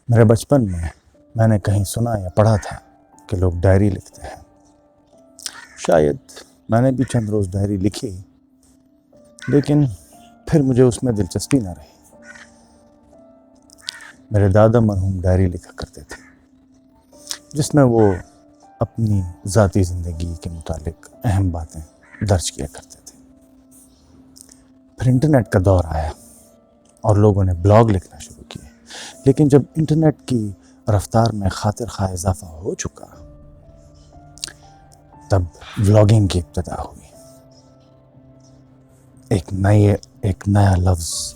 میرے بچپن میں نے کہیں سنا یا پڑھا تھا کہ لوگ ڈائری لکھتے ہیں. شاید میں نے بھی چند روز ڈائری لکھی، لیکن پھر مجھے اس میں دلچسپی نہ رہی. میرے دادا مرحوم ڈائری لکھا کرتے تھے، جس میں وہ اپنی ذاتی زندگی کے متعلق اہم باتیں درج کیا کرتے تھے. پھر انٹرنیٹ کا دور آیا اور لوگوں نے بلاگ لکھنا شروع کیے. لیکن جب انٹرنیٹ کی رفتار میں خاطر خواہ اضافہ ہو چکا، تب ولاگنگ کی ابتدا ہوئی. ایک نیا لفظ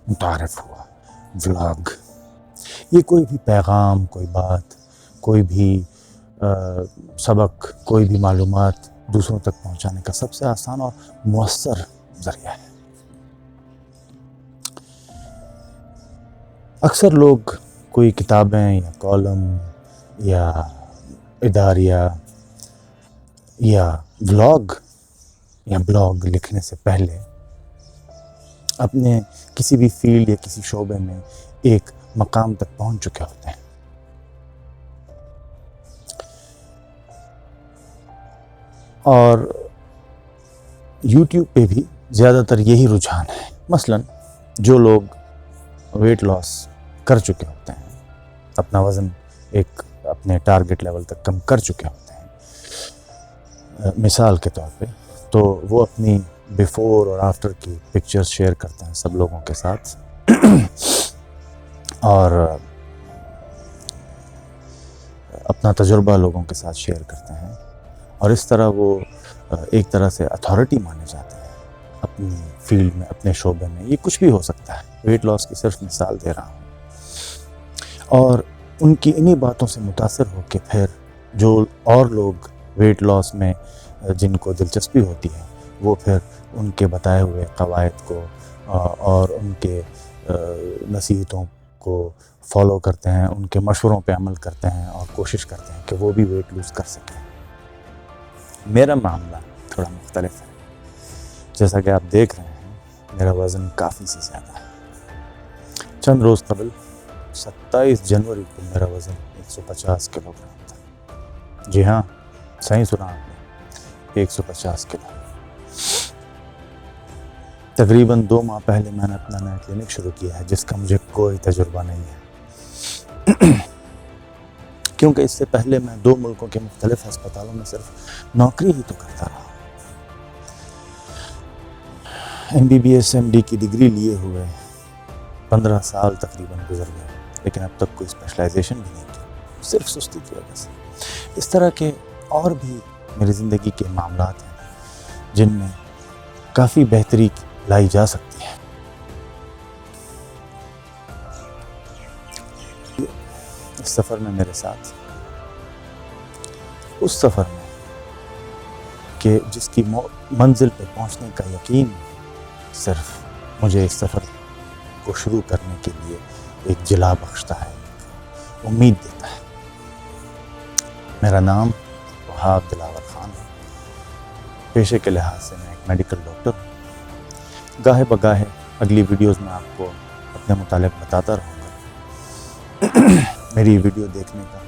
متعارف ہوا، ولاگ. یہ کوئی بھی پیغام، کوئی بات، کوئی بھی سبق، کوئی بھی معلومات دوسروں تک پہنچانے کا سب سے آسان اور مؤثر ذریعہ ہے. اکثر لوگ کوئی کتابیں یا کالم یا اداریہ یا بلاگ لکھنے سے پہلے اپنے کسی بھی فیلڈ یا کسی شعبے میں ایک مقام تک پہنچ چکے ہوتے ہیں. اور یوٹیوب پہ بھی زیادہ تر یہی رجحان ہے. مثلاً جو لوگ ویٹ لاس کر چکے ہوتے ہیں، اپنا وزن ایک اپنے ٹارگٹ لیول تک کم کر چکے ہوتے ہیں، مثال کے طور پہ، تو وہ اپنی بیفور اور آفٹر کی پکچرز شیئر کرتے ہیں سب لوگوں کے ساتھ، اور اپنا تجربہ لوگوں کے ساتھ شیئر کرتے ہیں. اور اس طرح وہ ایک طرح سے اتھارٹی مانے جاتے ہیں اپنی فیلڈ میں، اپنے شعبے میں. یہ کچھ بھی ہو سکتا ہے، ویٹ لاس کی صرف مثال دے رہا ہوں. اور ان کی انہی باتوں سے متاثر ہو کے پھر جو اور لوگ ویٹ لاس میں جن کو دلچسپی ہوتی ہے، وہ پھر ان کے بتائے ہوئے قواعد کو اور ان کے نصیحتوں کو فالو کرتے ہیں، ان کے مشوروں پہ عمل کرتے ہیں اور کوشش کرتے ہیں کہ وہ بھی ویٹ لوز کر سکیں. میرا معاملہ تھوڑا مختلف ہے. جیسا کہ آپ دیکھ رہے ہیں، میرا وزن کافی سے زیادہ ہے. چند روز قبل 27 جنوری کو میرا وزن 150 کلو گرام تھا. جی ہاں، صحیح سنا آپ نے، 150 کلو. تقریباً 2 ماہ پہلے میں نے اپنا نیا کلینک شروع کیا ہے، جس کا مجھے کوئی تجربہ نہیں ہے، کیونکہ اس سے پہلے میں 2 ملکوں کے مختلف ہسپتالوں میں صرف نوکری ہی تو کرتا رہا. MBBS MD کی ڈگری لیے ہوئے 15 سال تقریباً گزر گئے، لیکن اب تک کوئی اسپیشلائزیشن بھی نہیں کی، صرف سستی کی وجہ سے. اس طرح کے اور بھی میری زندگی کے معاملات ہیں جن میں کافی بہتری لائی جا سکتی ہے. اس سفر میں میرے ساتھ، اس سفر میں کہ جس کی منزل پہ پہنچنے کا یقین صرف مجھے اس سفر کو شروع کرنے کے لیے ایک جلا بخشتا ہے، امید دیتا ہے. میرا نام وہاب دلاور خان ہے. پیشے کے لحاظ سے میں ایک میڈیکل ڈاکٹر ہوں. گاہے بگاہے اگلی ویڈیوز میں آپ کو اپنے متعلق بتاتا رہوں گا. میری ویڈیو دیکھنے کا